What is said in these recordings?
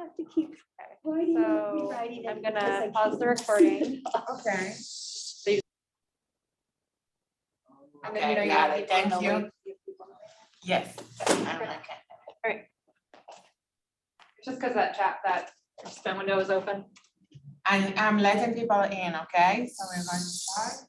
have to keep Okay. writing, So rewriting it I'm because gonna I pause the can't recording. see it. Okay. And then, Okay, you got have it. people in Thank the you. link, you have people in the link. Yes. All right. It's just because that spin window is open. I'm letting people in, okay? So we're going to start.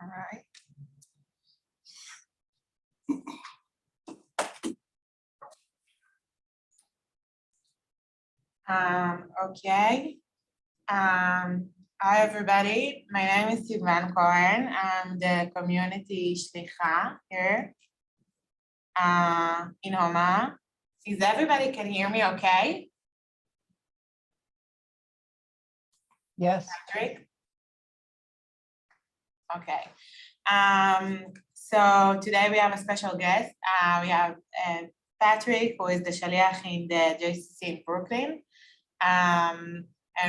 All right. Okay. Hi, everybody. My name is Sivan Cohen. I'm the Community Shlicha here in Omaha. Is everybody can hear me okay? Yes. Patrick? Okay. So today we have a special guest. We have Patrick, who is the Shaliach in the JCC in Brooklyn. And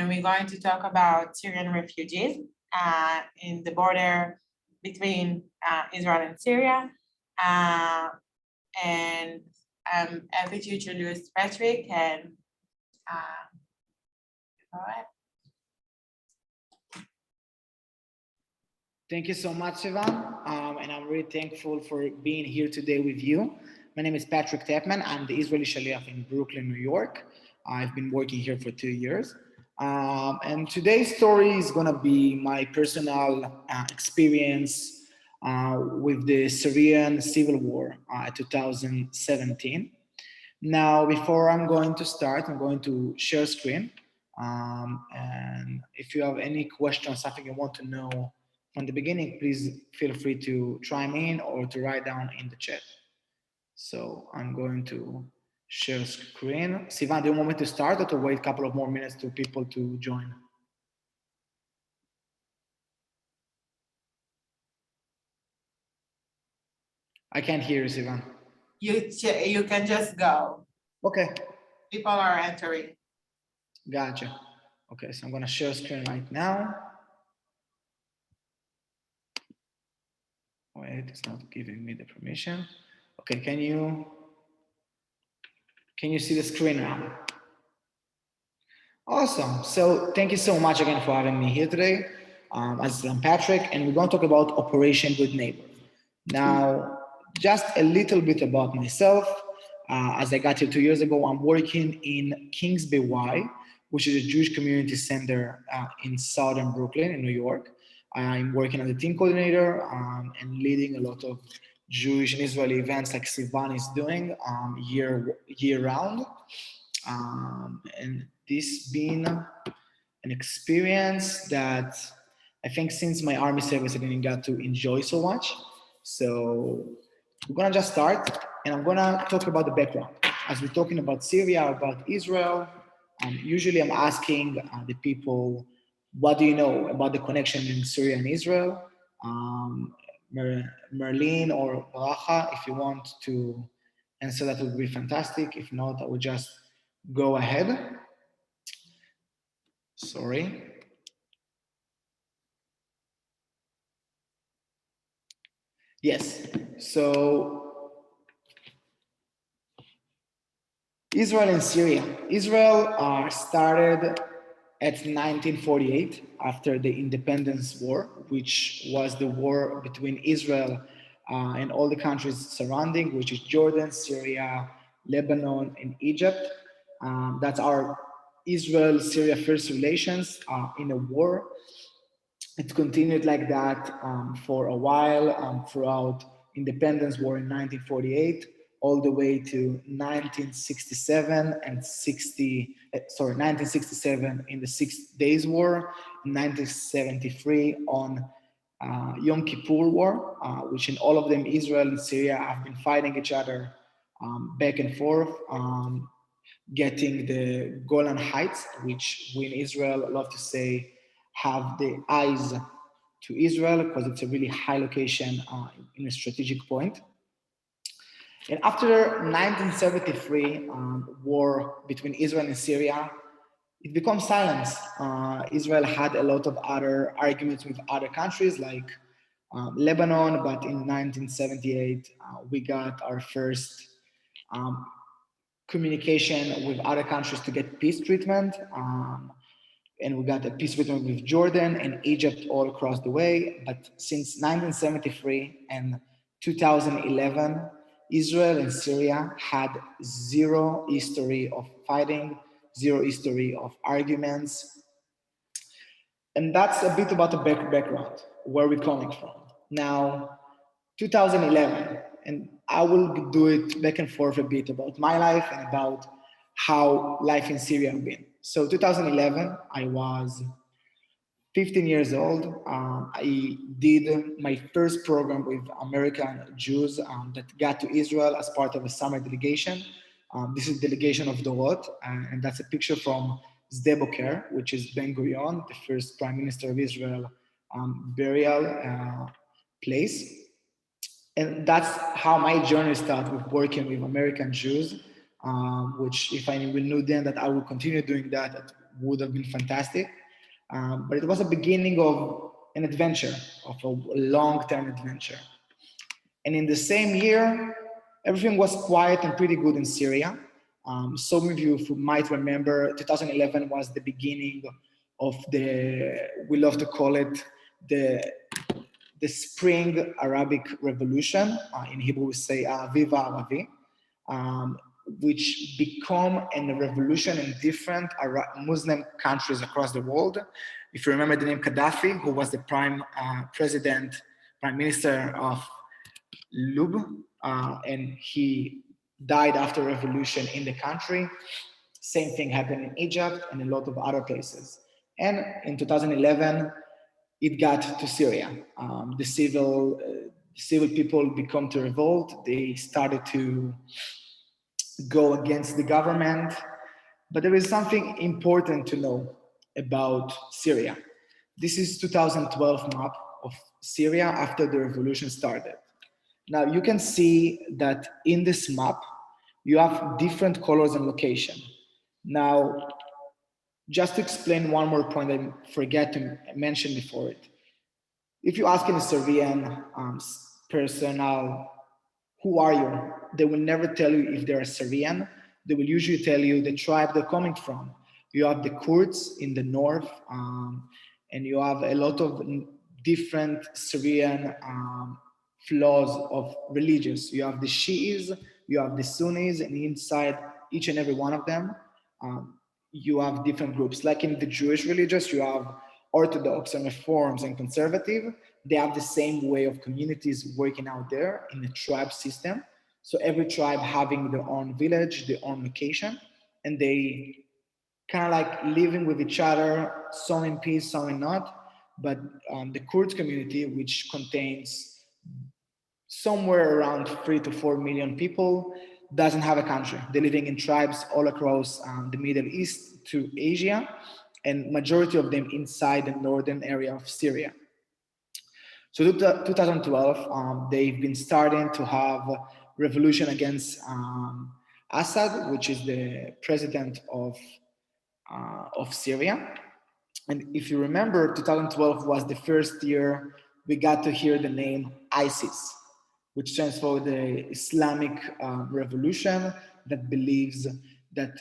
we're going to talk about Syrian refugees in the border between Israel and Syria. And I'm happy to introduce Patrick and go ahead. Thank you so much, Sivan. And I'm really thankful for being here today with you. My name is Patrick Tepman. I'm the Israeli Shaliach in Brooklyn, New York. I've been working here for 2 years. And today's story is going to be my personal experience with the Syrian civil war 2017. Now, before I'm going to start, I'm going to share screen. And if you have any questions, something you want to know from the beginning, please feel free to chime in or to write down in the chat. So I'm going to share screen. Sivan, do you want me to start or to wait a couple of more minutes to people to join? I can't hear you, Sivan. You can just go. Okay. People are entering. Gotcha. Okay, so I'm gonna share screen right now. Wait, it's not giving me the permission. Okay, can you see the screen now? Awesome. So thank you so much again for having me here today. I'm Patrick, and we're going to talk about Operation Good Neighbor. Now, just a little bit about myself. As I got here 2 years ago, I'm working in Kings Bay Y, which is a Jewish community center in southern Brooklyn in New York. I'm working as a team coordinator and leading a lot of Jewish and Israeli events like Sivan is doing year round. And this been an experience that I think since my army service I didn't get to enjoy so much. So we're gonna just start, and I'm gonna talk about the background. As we're talking about Syria, about Israel, usually I'm asking the people, what do you know about the connection in Syria and Israel? Merlin or Baracha, if you want to answer that would be fantastic. If not, I would just go ahead. Sorry. Yes, so Israel and Syria. Israel started at 1948 after the Independence War, which was the war between Israel and all the countries surrounding, which is Jordan, Syria, Lebanon, and Egypt. That's our Israel-Syria first relations in a war. It continued like that for a while throughout Independence War in 1948, all the way to 1967 and 1967 in the 6 Days War, 1973 on Yom Kippur War, which in all of them, Israel and Syria have been fighting each other back and forth, getting the Golan Heights, which we in Israel love to say have the eyes to Israel because it's a really high location in a strategic point. And after 1973 war between Israel and Syria, it becomes silence. Israel had a lot of other arguments with other countries like Lebanon, but in 1978, we got our first communication with other countries to get peace treatment. And we got a peace treatment with Jordan and Egypt all across the way. But since 1973 and 2011, Israel and Syria had zero history of fighting, zero history of arguments. And that's a bit about the background, where we're coming from. Now, 2011, and I will do it back and forth a bit about my life and about how life in Syria has been. So 2011, I was 15 years old. I did my first program with American Jews that got to Israel as part of a summer delegation. This is delegation of Dorot, and that's a picture from Sde Boker, which is Ben Gurion, the first prime minister of Israel, burial place. And that's how my journey started with working with American Jews, which if I knew then that I would continue doing that, it would have been fantastic. But it was a beginning of an adventure, of a long-term adventure. And in the same year, everything was quiet and pretty good in Syria. Some of you might remember 2011 was the beginning of we love to call it the Spring Arabic Revolution. In Hebrew, we say Viva Arabi, which become a revolution in different Muslim countries across the world. If you remember the name Gaddafi, who was the prime minister of Libya, and he died after a revolution in the country. Same thing happened in Egypt and a lot of other places. And in 2011, it got to Syria. The civil people become to revolt. They started to go against the government. But there is something important to know about Syria. This is 2012 map of Syria after the revolution started. Now you can see that in this map, you have different colors and location. Now, just to explain one more point I forgot to mention before it. If you ask a Syrian person, who are you? They will never tell you if they're Syrian. They will usually tell you the tribe they're coming from. You have the Kurds in the north, and you have a lot of different Syrian flaws of religions. You have the Shi'is, you have the Sunnis, and inside each and every one of them, you have different groups. Like in the Jewish religions, you have Orthodox and Reforms and Conservative. They have the same way of communities working out there in the tribe system. So every tribe having their own village, their own location, and they kind of like living with each other, some in peace, some in not. But the Kurd community, which contains somewhere around 3 to 4 million people, doesn't have a country. They're living in tribes all across the Middle East to Asia, and majority of them inside the northern area of Syria. So 2012, they've been starting to have revolution against Assad, which is the president of Syria. And if you remember, 2012 was the first year we got to hear the name ISIS, which stands for the Islamic Revolution, that believes that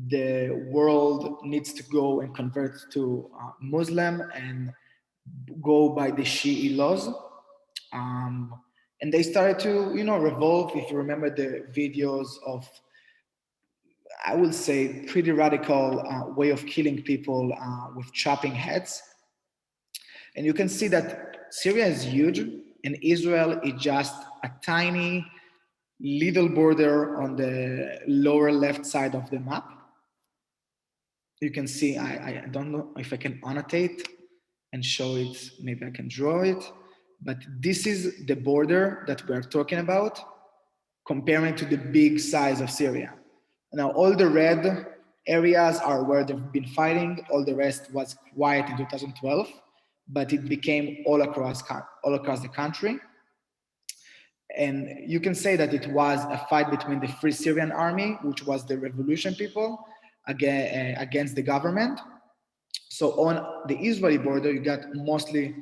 the world needs to go and convert to Muslim and go by the Shi'i laws. And they started to, revolve. If you remember the videos of, I would say, pretty radical way of killing people with chopping heads. And you can see that Syria is huge and Israel is just a tiny little border on the lower left side of the map. You can see, I don't know if I can annotate and show it, maybe I can draw it, but this is the border that we're talking about, comparing to the big size of Syria. Now, all the red areas are where they've been fighting, all the rest was quiet in 2012, but it became all across the country. And you can say that it was a fight between the Free Syrian Army, which was the revolution people, against the government. So on the Israeli border, you got mostly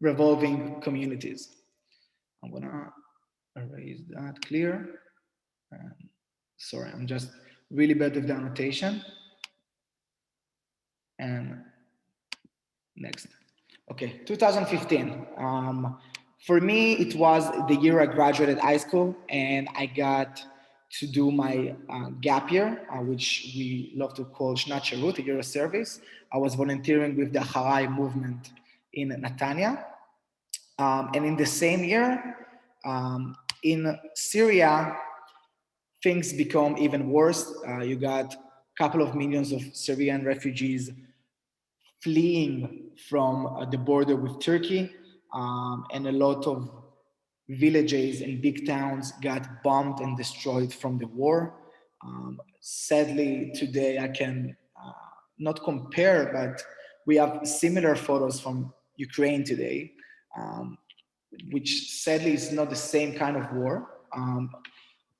revolving communities. I'm gonna erase that clear. Sorry, I'm just really bad with the annotation. And next. Okay, 2015. For me, it was the year I graduated high school, and I got to do my gap year, which we love to call Shnat Shirut, a year of service. I was volunteering with the Harai movement in Netanya. And in the same year, in Syria, things become even worse. You got a couple of millions of Syrian refugees fleeing from the border with Turkey, and a lot of villages and big towns got bombed and destroyed from the war. Sadly, today I can not compare, but we have similar photos from Ukraine today, which sadly is not the same kind of war.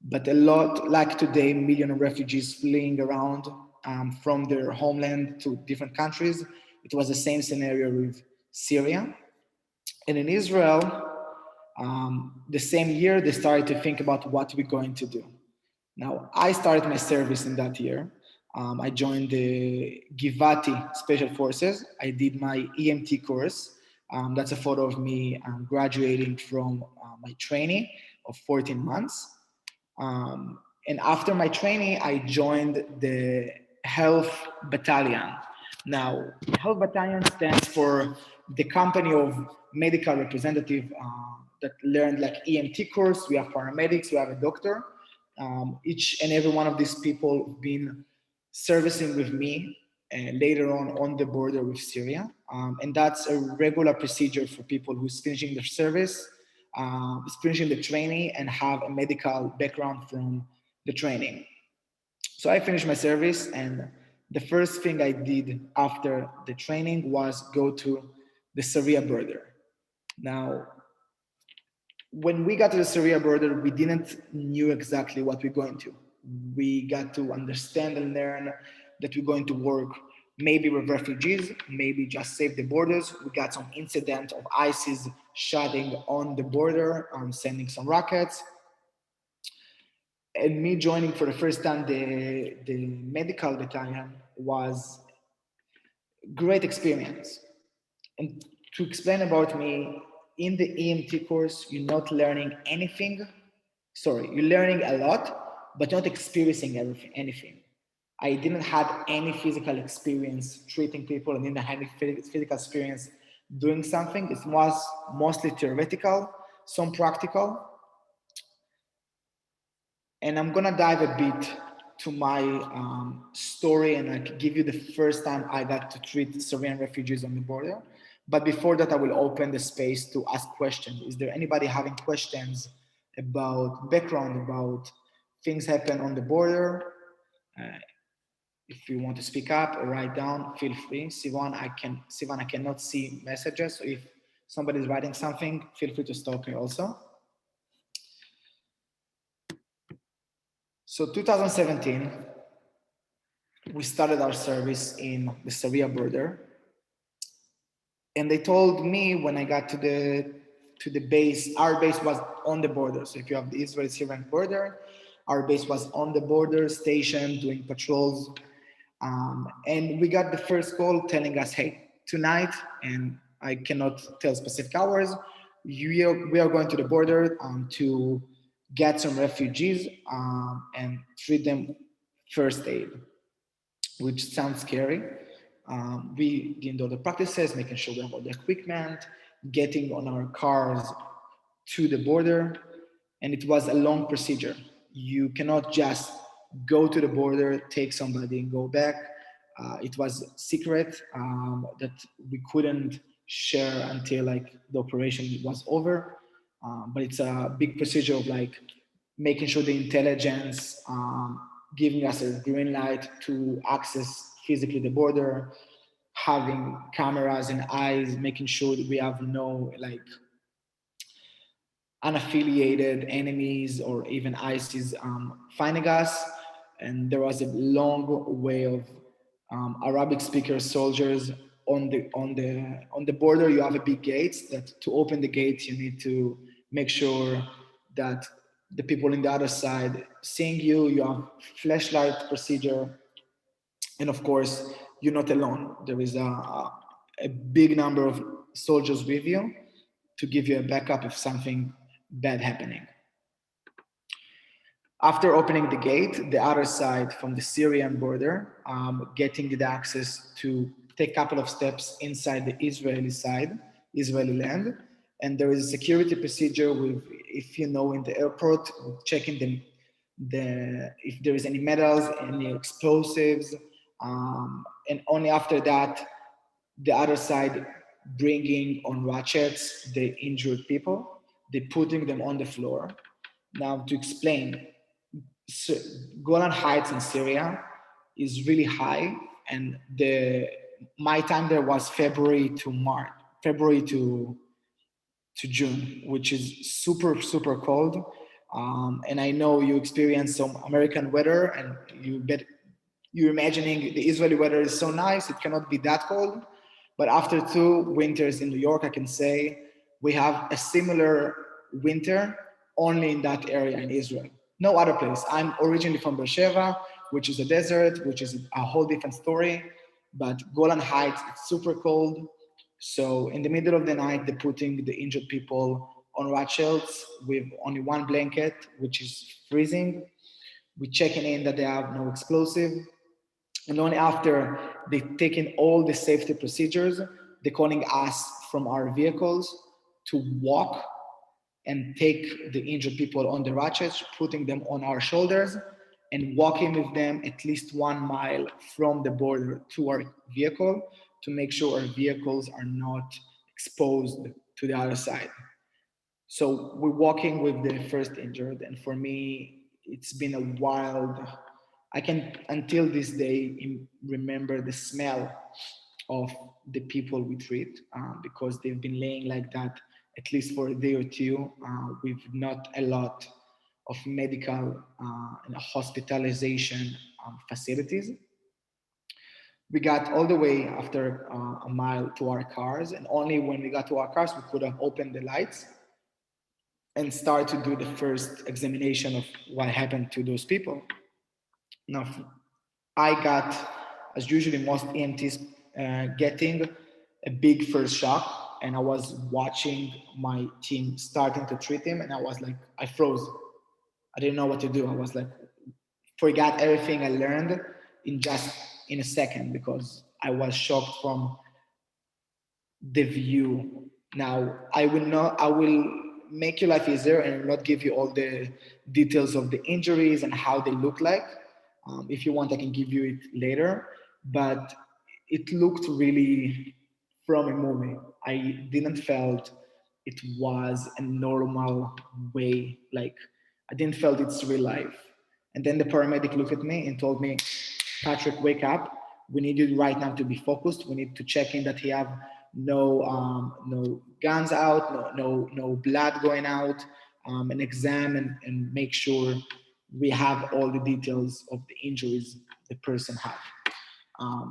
But a lot, like today, million of refugees fleeing around from their homeland to different countries. It was the same scenario with Syria. And in Israel, the same year, they started to think about what we're going to do. Now, I started my service in that year. I joined the Givati Special Forces. I did my EMT course. That's a photo of me graduating from my training of 14 months. And after my training, I joined the Health Battalion. Now, Health Battalion stands for the company of medical representative that learned like EMT course. We have paramedics, we have a doctor. Each and every one of these people have been servicing with me later on the border with Syria. And that's a regular procedure for people who's finishing their service, finishing the training, and have a medical background from the training. So I finished my service, and the first thing I did after the training was go to the Syria border. Now, when we got to the Syria border, we didn't knew exactly what we're going to. We got to understand and learn that we're going to work maybe with refugees, maybe just save the borders. We got some incident of ISIS shooting on the border, sending some rockets. And me joining for the first time the medical battalion was great experience. And to explain about me, in the EMT course, you're not learning anything. Sorry, you're learning a lot, but not experiencing anything. I didn't have any physical experience treating people, and didn't have any physical experience doing something. It was mostly theoretical, some practical. And I'm gonna dive a bit to my story, and I can give you the first time I got to treat Syrian refugees on the border. But before that, I will open the space to ask questions. Is there anybody having questions about background, about things happen on the border? If you want to speak up or write down, feel free. Sivan, I cannot see messages. So if somebody's writing something, feel free to stop me also. So 2017, we started our service in the Syria border. And they told me when I got to the base, our base was on the border. So if you have the Israeli-Syrian border, our base was on the border, stationed, doing patrols. And we got the first call telling us, hey, tonight, and I cannot tell specific hours, we are going to the border to get some refugees and treat them first aid, which sounds scary. We did all the practices, making sure we have all the equipment, getting on our cars to the border, and it was a long procedure. You cannot just go to the border, take somebody and go back. It was secret that we couldn't share until like the operation was over. But it's a big procedure of like making sure the intelligence giving us a green light to access physically the border, having cameras and eyes, making sure that we have no like unaffiliated enemies or even ISIS finding us. And there was a long way of Arabic speaker soldiers on the border. You have a big gate that to open the gate, you need to make sure that the people in the other side seeing you. You have flashlight procedure, and of course, you're not alone. There is a big number of soldiers with you to give you a backup if something bad happening. After opening the gate, the other side from the Syrian border, getting the access to take a couple of steps inside the Israeli side, Israeli land. And there is a security procedure with, if you know, in the airport, checking if there is any metals, any explosives, and only after that, the other side bringing on ratchets the injured people, they putting them on the floor. Now to explain, Golan Heights in Syria is really high, and my time there was February to June, which is super, super cold. And I know you experience some American weather, and you're imagining the Israeli weather is so nice, it cannot be that cold. But after 2 winters in New York, I can say we have a similar winter only in that area in Israel. No other place. I'm originally from Be'er Sheva, which is a desert, which is a whole different story. But Golan Heights, it's super cold. So in the middle of the night, they're putting the injured people on ratchets with only one blanket, which is freezing. We're checking in that they have no explosive. And only after they've taken all the safety procedures, they're calling us from our vehicles to walk and take the injured people on the ratchets, putting them on our shoulders and walking with them at least 1 mile from the border to our vehicle to make sure our vehicles are not exposed to the other side. So we're walking with the first injured, and for me, it's been a wild. I can until this day remember the smell of the people we treat because they've been laying like that at least for a day or two with not a lot of medical and hospitalization facilities. We got all the way after a mile to our cars, and only when we got to our cars we could have opened the lights and start to do the first examination of what happened to those people. Now, I got, as usually most EMTs, getting a big first shock, and I was watching my team starting to treat him, and I was like, I froze. I didn't know what to do. I was like, forgot everything I learned in a second because I was shocked from the view. Now, I will make your life easier and not give you all the details of the injuries and how they look like. If you want, I can give you it later, but it looked really from a movie. I didn't felt it was a normal way. Like I didn't felt it's real life. And then the paramedic looked at me and told me, Patrick, wake up. We need you right now to be focused. We need to check in that he have no guns out, no blood going out, and examine and make sure we have all the details of the injuries the person had,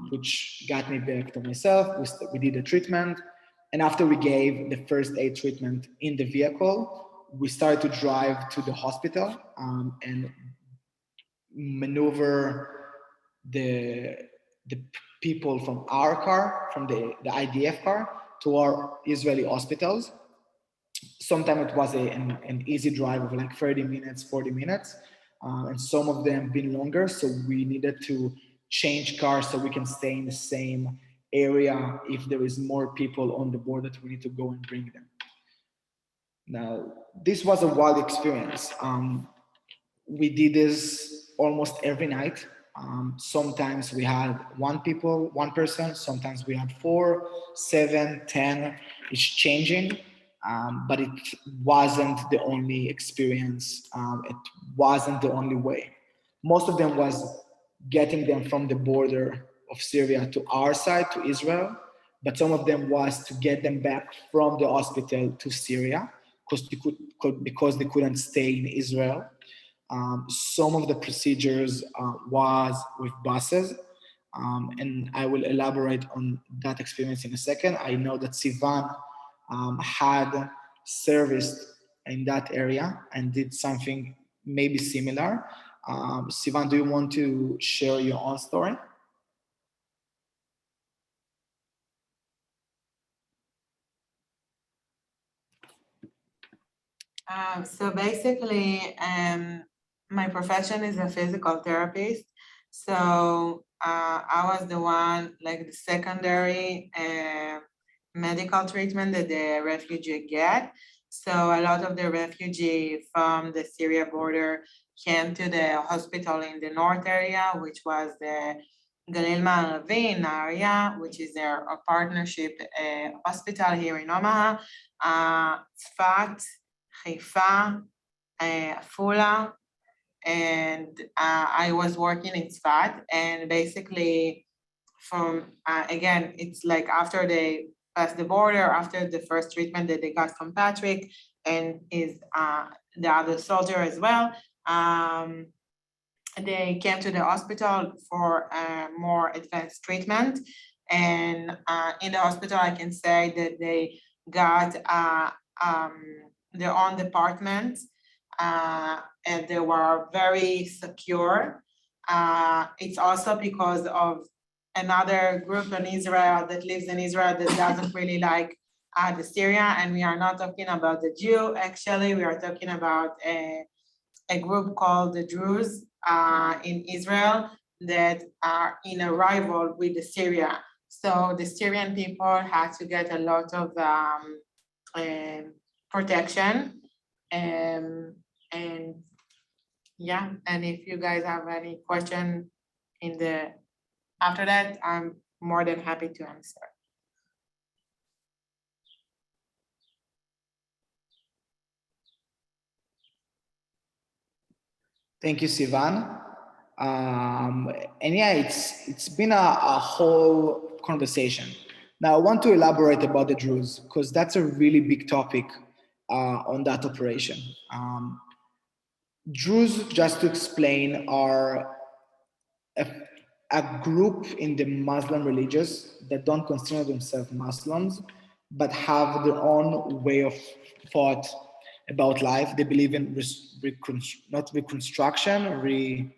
which got me back to myself. We did a treatment, and after we gave the first aid treatment in the vehicle, we started to drive to the hospital and maneuver the people from our car, from the IDF car, to our Israeli hospitals. Sometimes it was an easy drive of like 30 minutes, 40 minutes, and some of them been longer. So we needed to change cars so we can stay in the same area if there is more people on the board that we need to go and bring them. Now, this was a wild experience. We did this almost every night. Sometimes we had one person, sometimes we had 4, 7, 10, it's changing, but it wasn't the only experience. It wasn't the only way. Most of them was getting them from the border of Syria to our side, to Israel, but some of them was to get them back from the hospital to Syria because they couldn't stay in Israel. Some of the procedures was with buses, and I will elaborate on that experience in a second. I know that Sivan had serviced in that area and did something maybe similar. Sivan, do you want to share your own story? So basically, my profession is a physical therapist. So I was the one, like the secondary medical treatment that the refugee get. So a lot of the refugee from the Syria border came to the hospital in the north area, which was the Galil Ma'aravi area, which is a partnership hospital here in Omaha. Tzfat, Haifa, Afula, and I was working in Tzfat, and basically from, again, it's like after they passed the border, after the first treatment that they got from Patrick and is the other soldier as well, they came to the hospital for more advanced treatment. And in the hospital, I can say that they got their own department, and they were very secure. It's also because of another group in Israel that lives in Israel that doesn't really like the Syria, and we are not talking about the Jew. Actually, we are talking about a group called the Druze in Israel that are in a rival with the Syria. So the Syrian people had to get a lot of protection. And yeah, and if you guys have any question after that, I'm more than happy to answer. Thank you, Sivan. And yeah, it's been a whole conversation. Now I want to elaborate about the Druze because that's a really big topic on that operation. Druze, just to explain, are a group in the Muslim religions that don't consider themselves Muslims, but have their own way of thought about life. They believe in not reconstruction,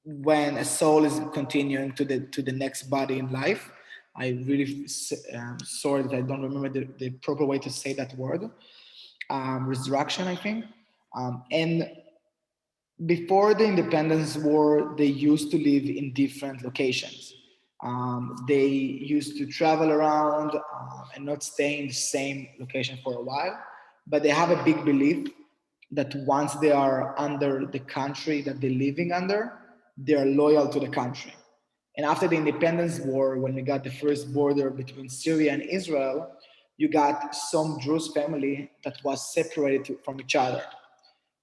when a soul is continuing to the next body in life. I really sorry that I don't remember the proper way to say that word. Resurrection, I think. And before the independence war, they used to live in different locations. They used to travel around and not stay in the same location for a while, but they have a big belief that once they are under the country that they're living under, they are loyal to the country. And after the independence war, when we got the first border between Syria and Israel, you got some Druze family that was separated from each other.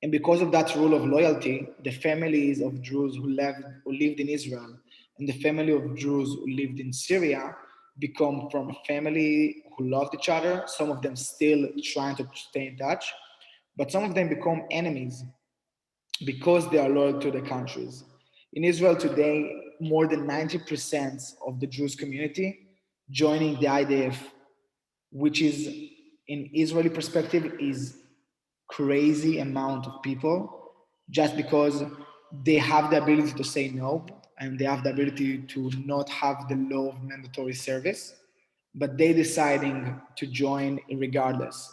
And because of that rule of loyalty, the families of Druze who lived in Israel and the family of Druze who lived in Syria become from a family who loved each other. Some of them still trying to stay in touch, but some of them become enemies because they are loyal to the countries. In Israel today, more than 90% of the Druze community joining the IDF, which is in Israeli perspective is crazy amount of people, just because they have the ability to say no and they have the ability to not have the law of mandatory service, but they deciding to join regardless.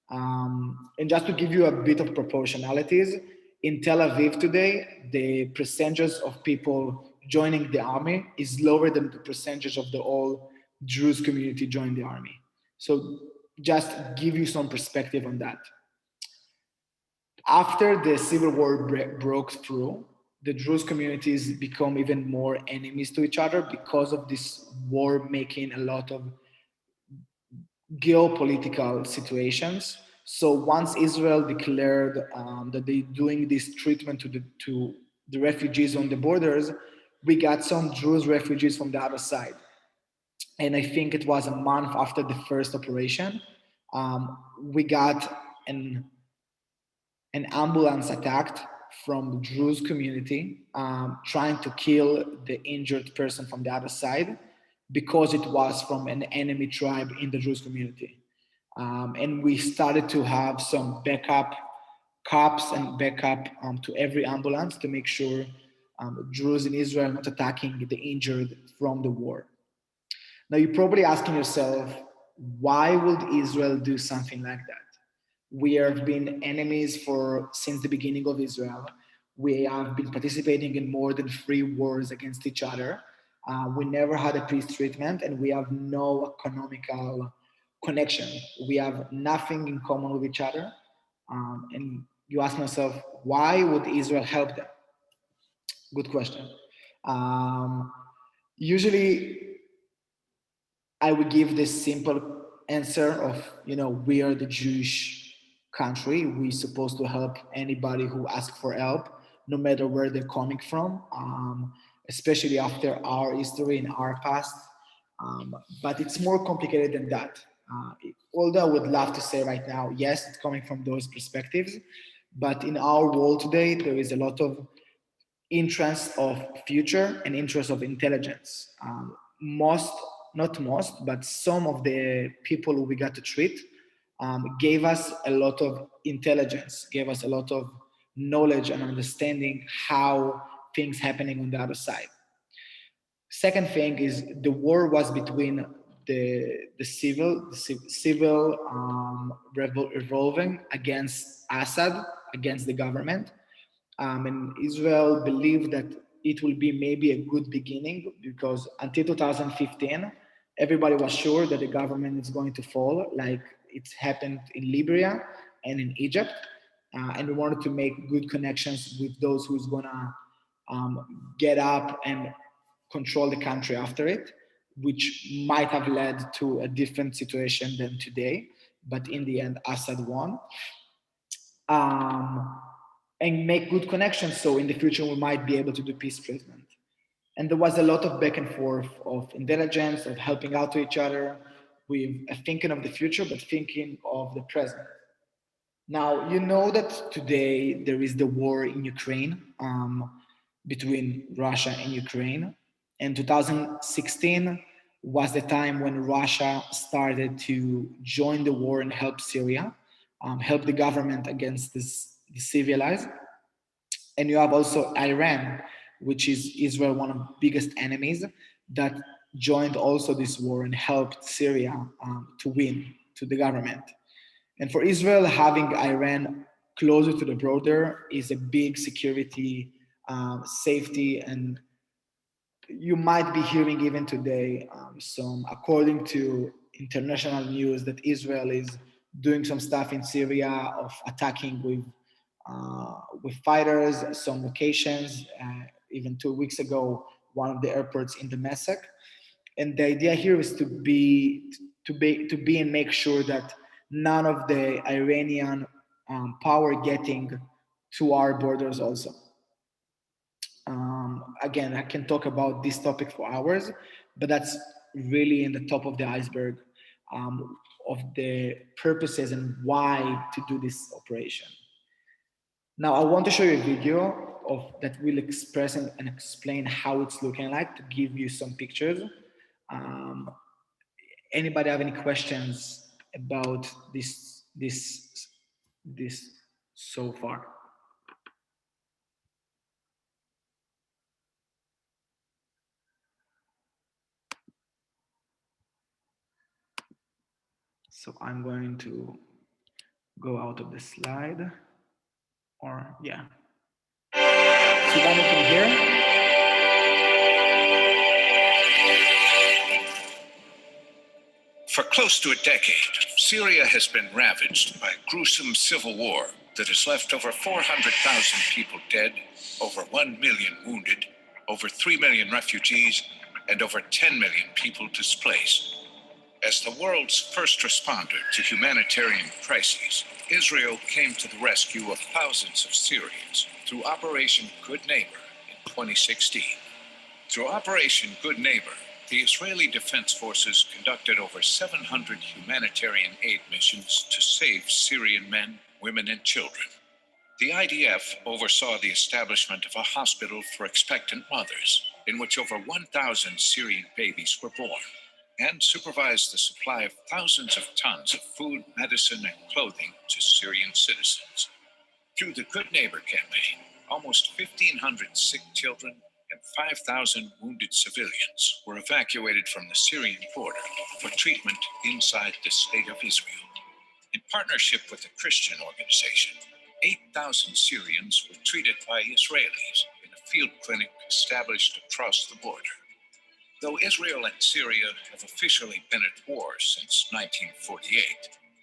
And just to give you a bit of proportionalities, in Tel Aviv today, the percentage of people joining the army is lower than the percentage of the whole Druze community joining the army. So just give you some perspective on that. After the civil war broke through, the Druze communities become even more enemies to each other because of this war making a lot of geopolitical situations. So once Israel declared that they're doing this treatment to the refugees on the borders, we got some Druze refugees from the other side. And I think it was a month after the first operation, we got an ambulance attacked from the Druze community, trying to kill the injured person from the other side because it was from an enemy tribe in the Druze community. And we started to have some backup cops and backup to every ambulance to make sure Druze in Israel are not attacking the injured from the war. Now you're probably asking yourself, why would Israel do something like that? We have been enemies for since the beginning of Israel. We have been participating in more than 3 wars against each other. We never had a peace treatment, and we have no economical connection. We have nothing in common with each other. And you ask myself, why would Israel help them? Good question. Usually, I would give this simple answer of, we are the Jewish country. We're supposed to help anybody who asks for help, no matter where they're coming from, especially after our history and our past. But it's more complicated than that. Although I would love to say right now, yes, it's coming from those perspectives. But in our world today, there is a lot of interest of future and interest of intelligence. Not most, but some of the people who we got to treat gave us a lot of intelligence, gave us a lot of knowledge and understanding how things happening on the other side. Second thing is the war was between the civil revolving against Assad, against the government, and Israel believed that it will be maybe a good beginning because until 2015, everybody was sure that the government is going to fall, like it's happened in Libya and in Egypt. And we wanted to make good connections with those who's gonna get up and control the country after it, which might have led to a different situation than today. But in the end, Assad won. Um, and make good connections so in the future we might be able to do peace treatment. And there was a lot of back and forth of intelligence, of helping out to each other, with thinking of the future, but thinking of the present. Now, you know that today there is the war in Ukraine, between Russia and Ukraine. And 2016 was the time when Russia started to join the war and help Syria, help the government against the civilized. And you have also Iran, which is Israel one of the biggest enemies, that joined also this war and helped Syria to win to the government. And for Israel, having Iran closer to the border is a big security, safety, and you might be hearing even today some, according to international news, that Israel is doing some stuff in Syria of attacking with fighters, some locations. Even 2 weeks ago, one of the airports in Damascus. And the idea here is to be and make sure that none of the Iranian power getting to our borders also. Again, I can talk about this topic for hours, but that's really in the top of the iceberg of the purposes and why to do this operation. Now, I want to show you a video that will express and explain how it's looking like, to give you some pictures. Anybody have any questions about this so far? So I'm going to go out of the slide, or yeah. Sivan, you can hear? For close to a decade, Syria has been ravaged by a gruesome civil war that has left over 400,000 people dead, over 1 million wounded, over 3 million refugees, and over 10 million people displaced. As the world's first responder to humanitarian crises, Israel came to the rescue of thousands of Syrians through Operation Good Neighbor in 2016. Through Operation Good Neighbor, the Israeli Defense Forces conducted over 700 humanitarian aid missions to save Syrian men, women, and children. The IDF oversaw the establishment of a hospital for expectant mothers, in which over 1,000 Syrian babies were born, and supervised the supply of thousands of tons of food, medicine, and clothing to Syrian citizens. Through the Good Neighbor campaign, almost 1,500 sick children and 5,000 wounded civilians were evacuated from the Syrian border for treatment inside the State of Israel. In partnership with a Christian organization, 8,000 Syrians were treated by Israelis in a field clinic established across the border. Though Israel and Syria have officially been at war since 1948,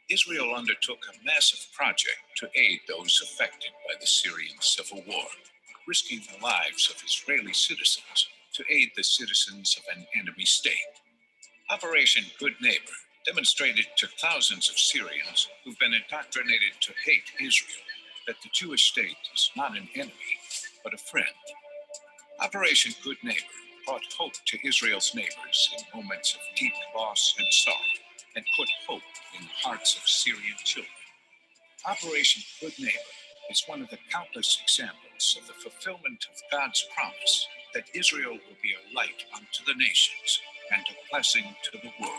Israel undertook a massive project to aid those affected by the Syrian civil war, risking the lives of Israeli citizens to aid the citizens of an enemy state. Operation Good Neighbor demonstrated to thousands of Syrians who've been indoctrinated to hate Israel that the Jewish state is not an enemy, but a friend. Operation Good Neighbor brought hope to Israel's neighbors in moments of deep loss and sorrow, and put hope in the hearts of Syrian children. Operation Good Neighbor is one of the countless examples of the fulfillment of God's promise that Israel will be a light unto the nations and a blessing to the world.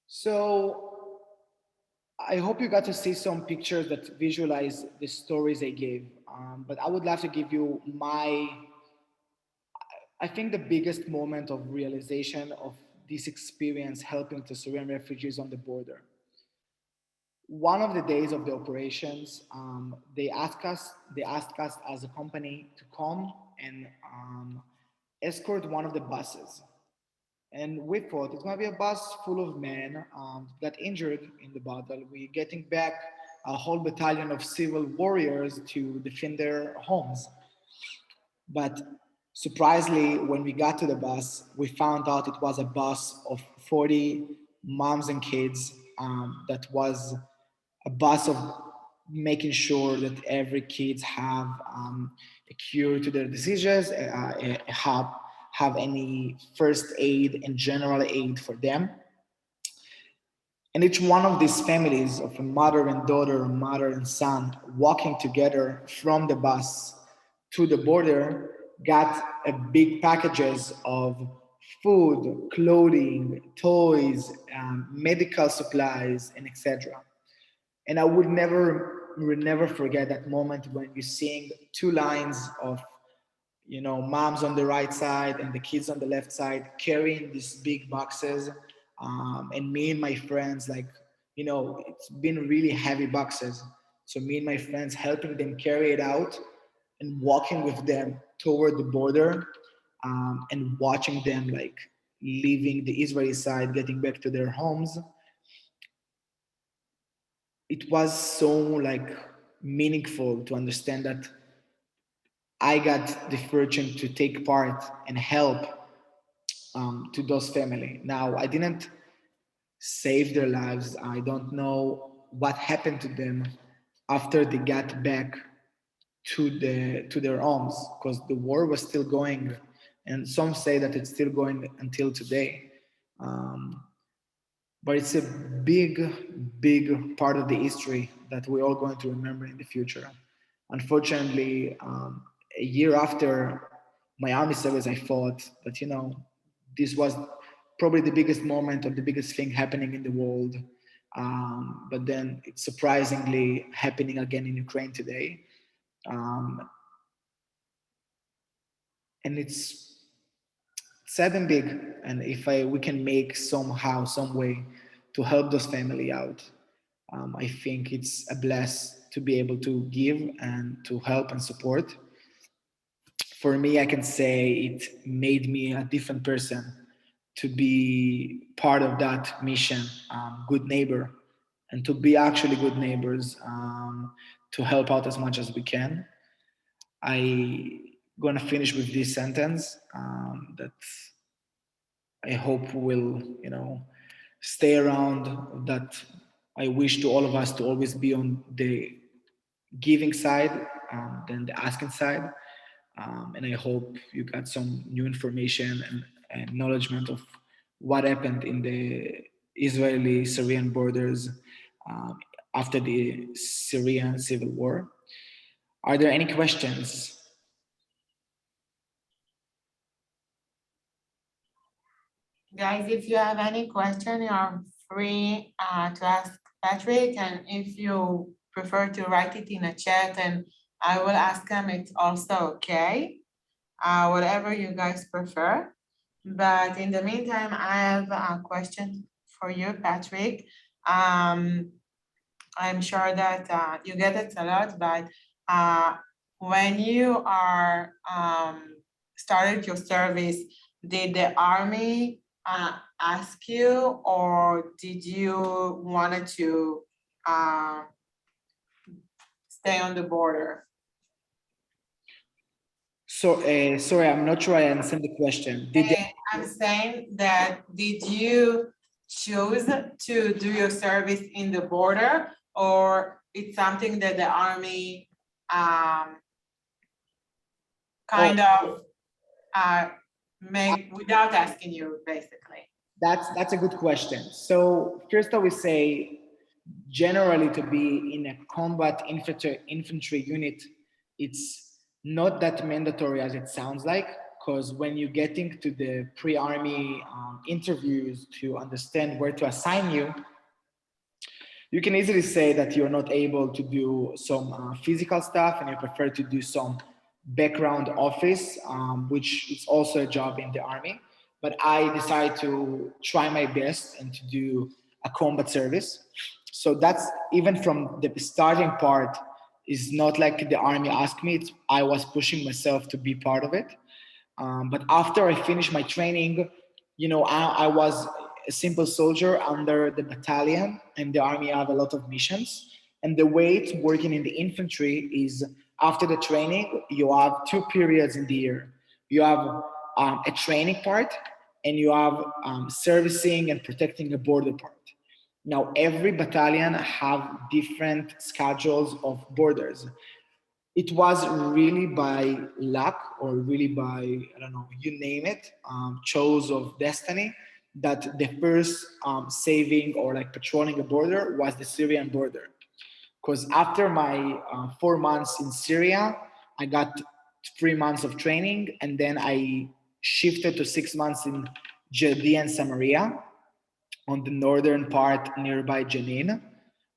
So I hope you got to see some pictures that visualize the stories I gave. But I would love to give you I think the biggest moment of realization of this experience helping the Syrian refugees on the border. One of the days of the operations, they asked us as a company to come and escort one of the buses. And we thought it's going to be a bus full of men got injured in the battle. We're getting back a whole battalion of civil warriors to defend their homes. But surprisingly, when we got to the bus, we found out it was a bus of 40 moms and kids. That was a bus of making sure that every kids have a cure to their diseases, have any first aid and general aid for them. And each one of these families of a mother and daughter, mother and son, walking together from the bus to the border, got a big packages of food, clothing, toys, medical supplies, and etc. And I would never forget that moment when you're seeing two lines of moms on the right side and the kids on the left side carrying these big boxes, and me and my friends, like, it's been really heavy boxes, so me and my friends helping them carry it out and walking with them toward the border, and watching them like leaving the Israeli side, getting back to their homes. It was so like meaningful to understand that I got the fortune to take part and help to those family. Now, I didn't save their lives. I don't know what happened to them after they got back to their homes, because the war was still going, and some say that it's still going until today. Um, but it's a big part of the history that we're all going to remember in the future. Unfortunately, a year after my army service, I thought that this was probably the biggest moment or the biggest thing happening in the world. But then it's surprisingly happening again in Ukraine today. Um, and it's sad and big. And if we can make somehow, some way to help those family out, I think it's a bless to be able to give and to help and support. For me, I can say it made me a different person to be part of that mission, good neighbor, and to be actually good neighbors, to help out as much as we can. I gonna finish with this sentence, that I hope will, stay around, that I wish to all of us to always be on the giving side than the asking side. And I hope you got some new information and acknowledgement of what happened in the Israeli-Syrian borders um, after the Syrian civil war. Are there any questions? Guys, if you have any question, you're free to ask Patrick, and if you prefer to write it in a chat and I will ask him, it's also okay. Whatever you guys prefer. But in the meantime, I have a question for you, Patrick. I'm sure that you get it a lot, but when you are started your service, did the army ask you, or did you wanted to stay on the border? So, sorry, I'm not sure I understand the question. Did they, I'm saying that did you choose to do your service in the border, or it's something that the army kind of make without asking you, basically? that's a good question. So first I will say, generally to be in a combat infantry unit, it's not that mandatory as it sounds like, because when you're getting to the pre-army interviews to understand where to assign you, you can easily say that you're not able to do some physical stuff and you prefer to do some background office, which is also a job in the army. But I decided to try my best and to do a combat service. So that's even from the starting part is not like the army asked me, I was pushing myself to be part of it. But after I finished my training, I was a simple soldier under the battalion, and the army have a lot of missions. And the way it's working in the infantry is after the training, you have 2 periods in the year. You have a training part, and you have servicing and protecting a border part. Now, every battalion have different schedules of borders. It was really by luck or really by, I don't know, you name it, chose of destiny, that the first saving or like patrolling a border was the Syrian border. Because after my 4 months in Syria, I got 3 months of training, and then I shifted to 6 months in Judea and Samaria on the northern part nearby Jenin.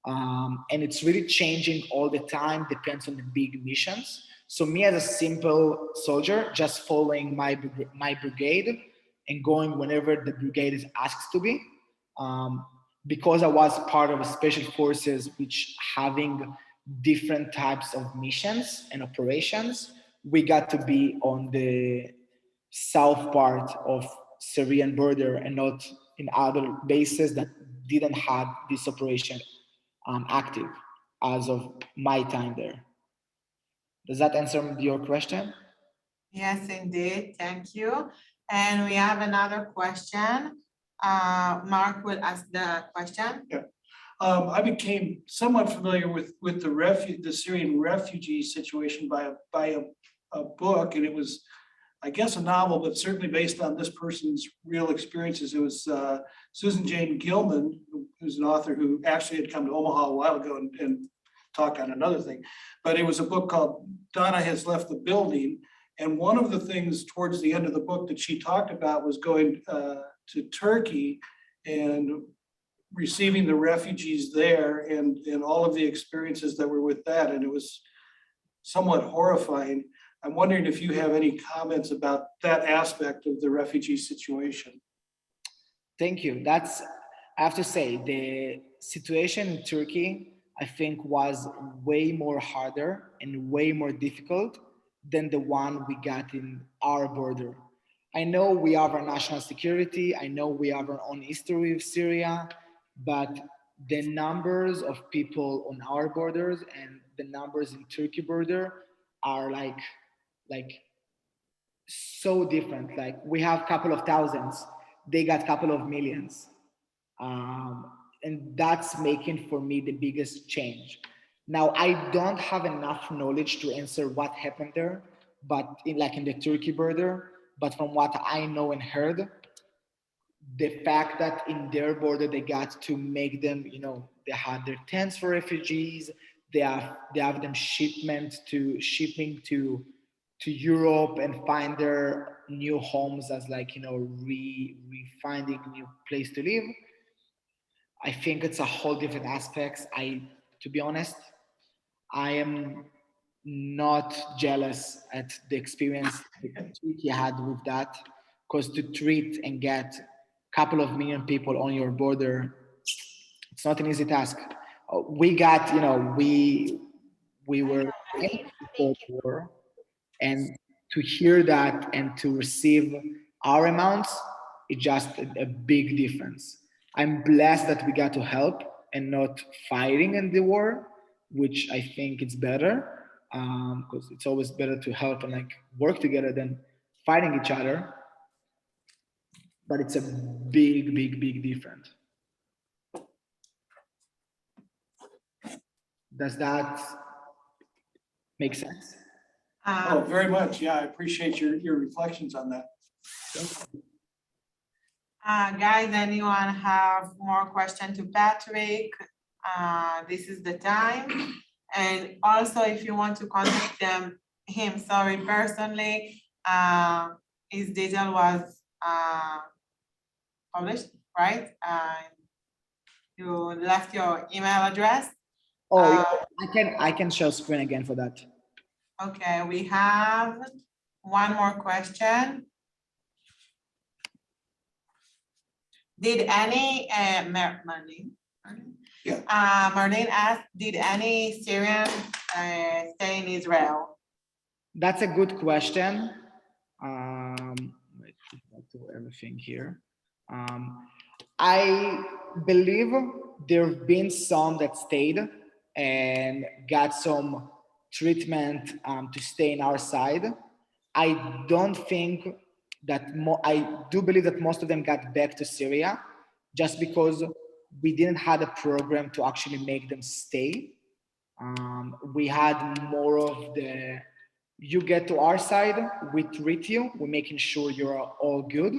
And it's really changing all the time, depends on the big missions. So me as a simple soldier, just following my brigade and going whenever the brigade is asked to be. Because I was part of a special forces, which having different types of missions and operations, we got to be on the south part of Syrian border and not in other bases that didn't have this operation active as of my time there. Does that answer your question? Yes, indeed. Thank you. And we have another question. Mark will ask the question. Yeah. I became somewhat familiar with the Syrian refugee situation by a book, and it was, I guess, a novel, but certainly based on this person's real experiences. It was Susan Jane Gilman, who's an author who actually had come to Omaha a while ago and talked on another thing. But it was a book called Donna Has Left the Building. And one of the things towards the end of the book that she talked about was going to Turkey and receiving the refugees there and all of the experiences that were with that. And it was somewhat horrifying. I'm wondering if you have any comments about that aspect of the refugee situation. Thank you. I have to say, the situation in Turkey, I think, was way more harder and way more difficult than the one we got in our border. I know we have our national security. I know we have our own history of Syria, but the numbers of people on our borders and the numbers in Turkey border are like so different. Like we have a couple of thousands, they got a couple of millions. and that's making for me the biggest change. Now, I don't have enough knowledge to answer what happened there, but in the Turkey border, but from what I know and heard, the fact that in their border they got to make them, they had their tents for refugees, they have them shipping to Europe and find their new homes as finding new place to live. I think it's a whole different aspects. To be honest, I am not jealous at the experience that Turkey had with that, because to treat and get a couple of million people on your border, it's not an easy task. We got, we were in the war, and to hear that and to receive our amounts, it's just a big difference. I'm blessed that we got to help and not fighting in the war, which I think it's better, because it's always better to help and work together than fighting each other. But it's a big, big, big difference. Does that make sense? Oh, very much. Yeah, I appreciate your reflections on that. Guys, anyone have more question to Patrick? This is the time. And also, if you want to contact him personally, his detail was published, right? You left your email address. Oh, I can share screen again for that. Okay, we have one more question. Did any, Marlene? Yeah. Marlene asked, did any Syrian stay in Israel? That's a good question. Wait, I'll do everything here. I believe there have been some that stayed and got some treatment to stay in our side. I don't think that I do believe that most of them got back to Syria, just because we didn't have a program to actually make them stay. We had more of the, you get to our side, we treat you, we're making sure you're all good,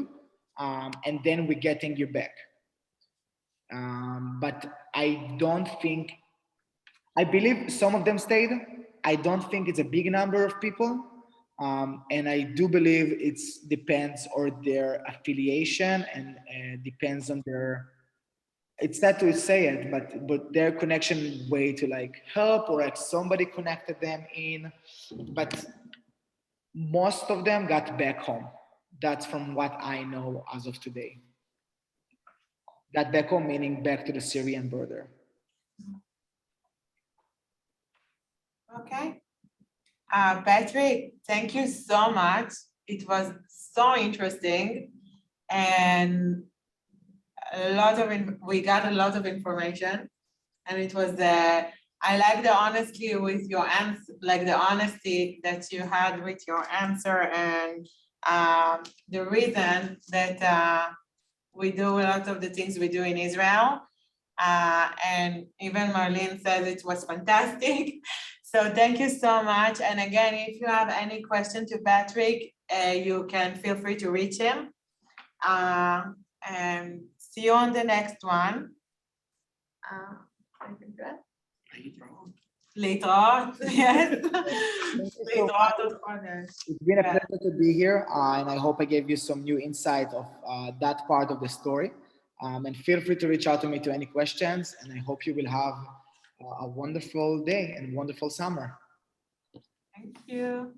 and then we're getting you back. But I don't think, I believe some of them stayed. I don't think it's a big number of people. And I do believe it's depends on their affiliation and depends on their, it's sad to say it, but their connection way to help, or somebody connected them in. But most of them got back home. That's from what I know as of today. Got back home meaning back to the Syrian border. Okay. Patrick, thank you so much. It was so interesting, and we got a lot of information, and it was I like the honesty with your answer, the honesty that you had with your answer, and the reason that we do a lot of the things we do in Israel. And even Marlene said it was fantastic. So thank you so much. And again, if you have any question to Patrick, you can feel free to reach him. And see you on the next one. להתראות, yes. להתראות עוד חודש. It's been a pleasure to be here, and I hope I gave you some new insight of that part of the story. And feel free to reach out to me to any questions, and I hope you will have a wonderful day and wonderful summer. Thank you.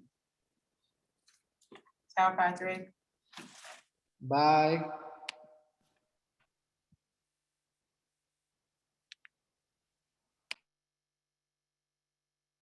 Ciao, Patrick. Bye.